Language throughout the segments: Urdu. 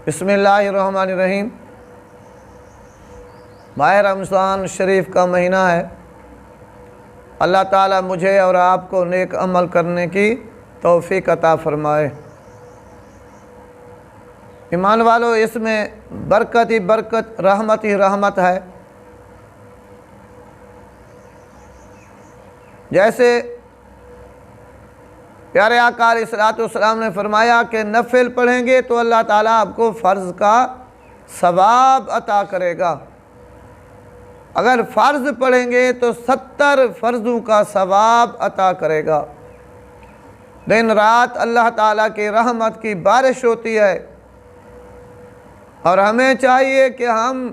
بسم اللہ الرحمن الرحیم۔ ماہ رمضان شریف کا مہینہ ہے۔ اللہ تعالیٰ مجھے اور آپ کو نیک عمل کرنے کی توفیق عطا فرمائے۔ ایمان والو، اس میں برکت ہی برکت، رحمت ہی رحمت ہے۔ جیسے پیارے آقا علیہ الصلوۃ والسلام نے فرمایا کہ نفل پڑھیں گے تو اللہ تعالیٰ آپ کو فرض کا ثواب عطا کرے گا۔ اگر فرض پڑھیں گے تو 70 فرضوں کا ثواب عطا کرے گا۔ دن رات اللہ تعالیٰ کی رحمت کی بارش ہوتی ہے، اور ہمیں چاہیے کہ ہم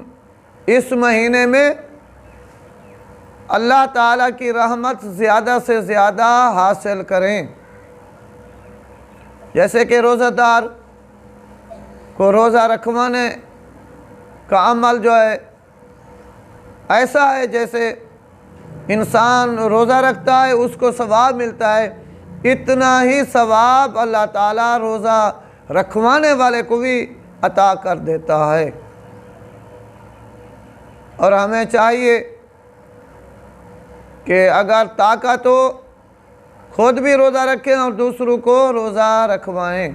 اس مہینے میں اللہ تعالیٰ کی رحمت زیادہ سے زیادہ حاصل کریں۔ جیسے کہ روزہ دار کو روزہ رکھوانے کا عمل جو ہے ایسا ہے جیسے انسان روزہ رکھتا ہے اس کو ثواب ملتا ہے، اتنا ہی ثواب اللہ تعالیٰ روزہ رکھوانے والے کو بھی عطا کر دیتا ہے۔ اور ہمیں چاہیے کہ اگر طاقت ہو خود بھی روزہ رکھیں اور دوسروں کو روزہ رکھوائیں۔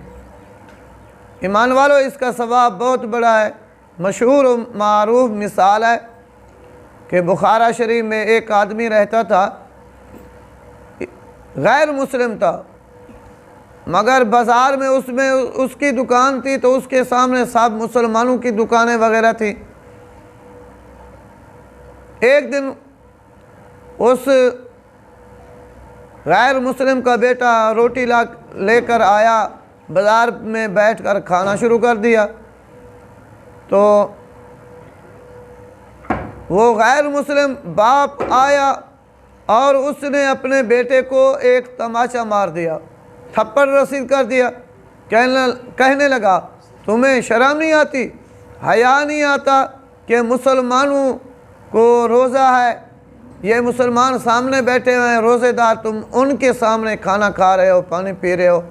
ایمان والو، اس کا ثواب بہت بڑا ہے۔ مشہور و معروف مثال ہے کہ بخارا شریف میں ایک آدمی رہتا تھا، غیر مسلم تھا، مگر بازار میں اس کی دکان تھی تو اس کے سامنے سب مسلمانوں کی دکانیں وغیرہ تھیں۔ ایک دن اس غیر مسلم کا بیٹا روٹی لے کر آیا، بازار میں بیٹھ کر کھانا شروع کر دیا، تو وہ غیر مسلم باپ آیا اور اس نے اپنے بیٹے کو ایک تماچا مار دیا، تھپڑ رسید کر دیا۔ کہنے لگا، تمہیں شرم نہیں آتی، حیا نہیں آتا کہ مسلمانوں کو روزہ ہے، یہ مسلمان سامنے بیٹھے ہوئے ہیں روزے دار، تم ان کے سامنے کھانا کھا رہے ہو، پانی پی رہے ہو۔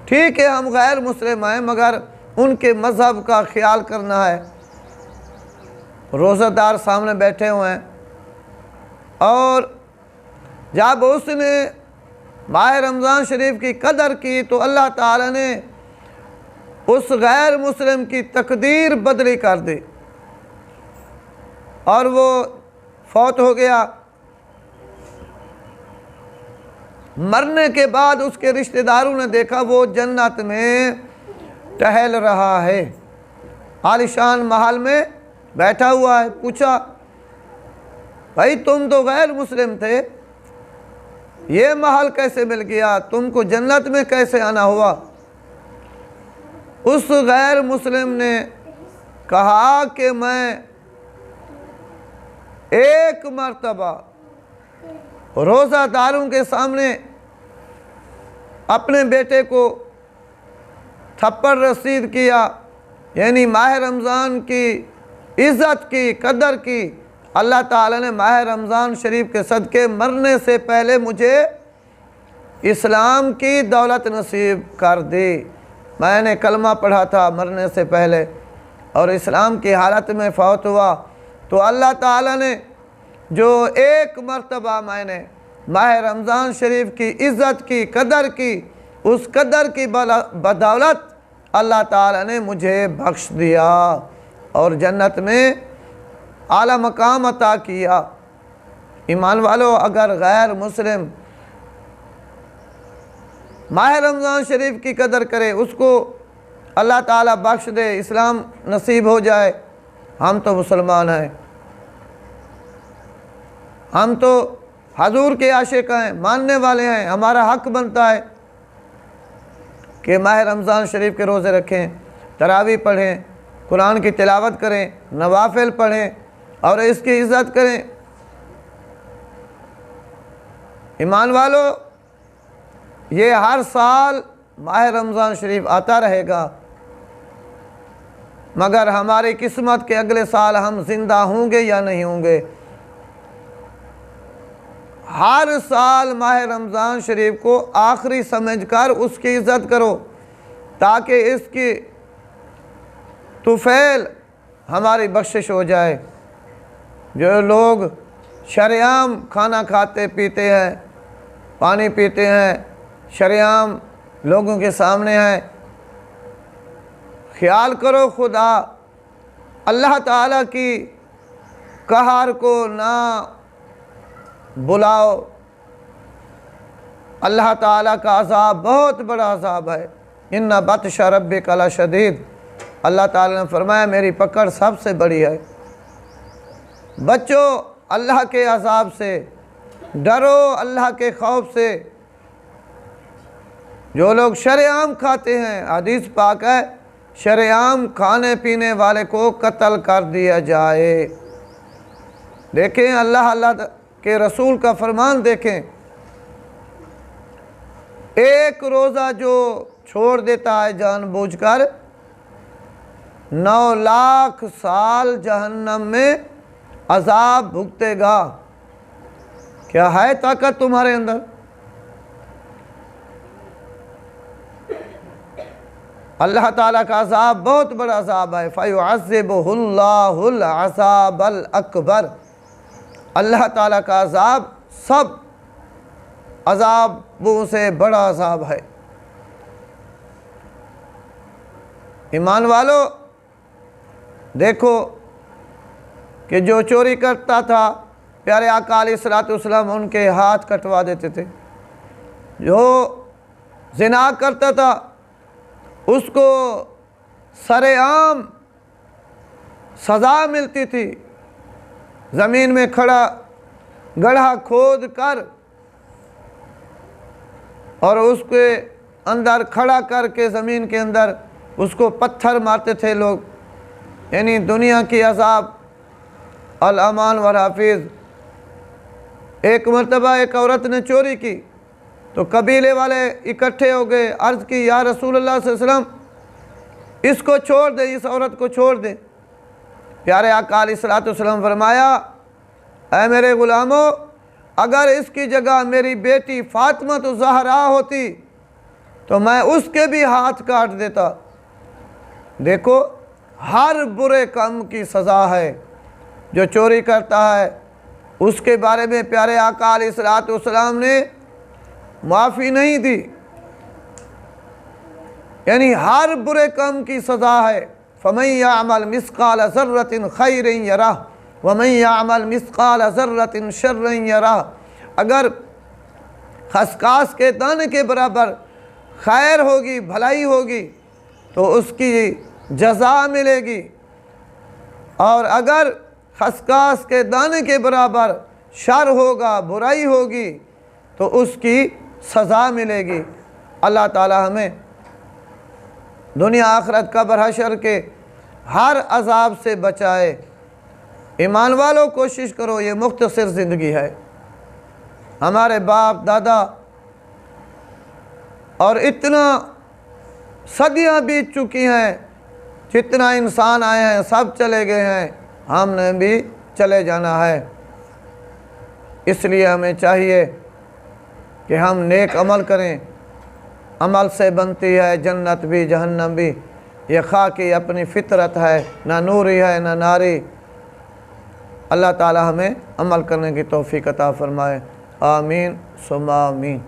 ٹھیک ہے ہم غیر مسلم ہیں مگر ان کے مذہب کا خیال کرنا ہے۔ روزہ دار سامنے بیٹھے ہوئے ہیں، اور جب اس نے ماہ رمضان شریف کی قدر کی تو اللہ تعالیٰ نے اس غیر مسلم کی تقدیر بدلی کر دی اور وہ فوت ہو گیا۔ مرنے کے بعد اس کے رشتہ داروں نے دیکھا وہ جنت میں ٹہل رہا ہے، عالیشان محل میں بیٹھا ہوا ہے۔ پوچھا، بھائی تم تو غیر مسلم تھے، یہ محل کیسے مل گیا، تم کو جنت میں کیسے آنا ہوا؟ اس غیر مسلم نے کہا کہ میں ایک مرتبہ روزہ داروں کے سامنے اپنے بیٹے کو تھپڑ رسید کیا، یعنی ماہ رمضان کی عزت کی، قدر کی۔ اللہ تعالیٰ نے ماہ رمضان شریف کے صدقے مرنے سے پہلے مجھے اسلام کی دولت نصیب کر دی۔ میں نے کلمہ پڑھا تھا مرنے سے پہلے اور اسلام کی حالت میں فوت ہوا، تو اللہ تعالیٰ نے جو ایک مرتبہ میں نے ماہ رمضان شریف کی عزت کی، قدر کی، اس قدر کی بدولت اللہ تعالیٰ نے مجھے بخش دیا اور جنت میں اعلیٰ مقام عطا کیا۔ ایمان والو، اگر غیر مسلم ماہ رمضان شریف کی قدر کرے، اس کو اللہ تعالیٰ بخش دے، اسلام نصیب ہو جائے، ہم تو مسلمان ہیں، ہم تو حضور کے عاشق ہیں، ماننے والے ہیں، ہمارا حق بنتا ہے کہ ماہ رمضان شریف کے روزے رکھیں، تراویح پڑھیں، قرآن کی تلاوت کریں، نوافل پڑھیں اور اس کی عزت کریں۔ ایمان والو، یہ ہر سال ماہ رمضان شریف آتا رہے گا، مگر ہماری قسمت کے اگلے سال ہم زندہ ہوں گے یا نہیں ہوں گے۔ ہر سال ماہ رمضان شریف کو آخری سمجھ کر اس کی عزت کرو، تاکہ اس کی طفیل ہماری بخشش ہو جائے۔ جو لوگ شریعام کھانا کھاتے پیتے ہیں، پانی پیتے ہیں، شریعام لوگوں کے سامنے ہیں، خیال کرو خدا اللہ تعالیٰ کی قہر کو نہ بلاؤ۔ اللہ تعالیٰ کا عذاب بہت بڑا عذاب ہے۔ ان بطش ربک لشدید، اللہ تعالیٰ نے فرمایا میری پکڑ سب سے بڑی ہے۔ بچو اللہ کے عذاب سے، ڈرو اللہ کے خوف سے۔ جو لوگ شریعام کھاتے ہیں، حدیث پاک ہے شریعام کھانے پینے والے کو قتل کر دیا جائے۔ دیکھیں اللہ کے رسول کا فرمان دیکھیں، ایک روزہ جو چھوڑ دیتا ہے جان بوجھ کر، 9 لاکھ سال جہنم میں عذاب بھگتے گا۔ کیا ہے طاقت تمہارے اندر؟ اللہ تعالیٰ کا عذاب بہت بڑا عذاب ہے۔ فَيُعَذِّبُهُ اللَّهُ الْعَذَابَ الْأَكْبَرَ، اللہ تعالیٰ کا عذاب سب عذابوں سے بڑا عذاب ہے۔ ایمان والو دیکھو کہ جو چوری کرتا تھا پیارے آقا علیہ السلام ان کے ہاتھ کٹوا دیتے تھے۔ جو زنا کرتا تھا اس کو سر عام سزا ملتی تھی، زمین میں کھڑا گڑھا کھود کر اور اس کے اندر کھڑا کر کے زمین کے اندر اس کو پتھر مارتے تھے لوگ۔ یعنی دنیا کی عذاب الامان والحافظ۔ ایک مرتبہ ایک عورت نے چوری کی تو قبیلے والے اکٹھے ہو گئے، عرض کی یا رسول اللہ صلی اللہ علیہ وسلم اس کو چھوڑ دے، اس عورت کو چھوڑ دے۔ پیارے آقا علیہ السلام فرمایا اے میرے غلاموں، اگر اس کی جگہ میری بیٹی فاطمہ الزہرا ہوتی تو میں اس کے بھی ہاتھ کاٹ دیتا۔ دیکھو ہر برے کام کی سزا ہے۔ جو چوری کرتا ہے اس کے بارے میں پیارے آقا علیہ السلام نے معافی نہیں دی، یعنی ہر برے کام کی سزا ہے۔ فَمَن يَعْمَلْ مِثْقَالَ ذَرَّةٍ خَيْرٍ يَرَهُ وَمَن يَعْمَلْ مِثْقَالَ ذَرَّةٍ شَرًّا يَرَهُ، اگر خسخاس کے دانے کے برابر خیر ہوگی، بھلائی ہوگی تو اس کی جزا ملے گی، اور اگر خسخاس کے دانے کے برابر شر ہوگا، برائی ہوگی تو اس کی سزا ملے گی۔ اللہ تعالی ہمیں دنیا آخرت قبر حشر کے ہر عذاب سے بچائے۔ ایمان والوں کوشش کرو، یہ مختصر زندگی ہے۔ ہمارے باپ دادا اور اتنا صدیاں بیت چکی ہیں، جتنا انسان آئے ہیں سب چلے گئے ہیں، ہم نے بھی چلے جانا ہے۔ اس لیے ہمیں چاہیے کہ ہم نیک عمل کریں۔ عمل سے بنتی ہے جنت بھی جہنم بھی، یہ خاکی اپنی فطرت ہے، نہ نوری ہے نہ ناری۔ اللہ تعالی ہمیں عمل کرنے کی توفیق عطا فرمائے، آمین ثم آمین۔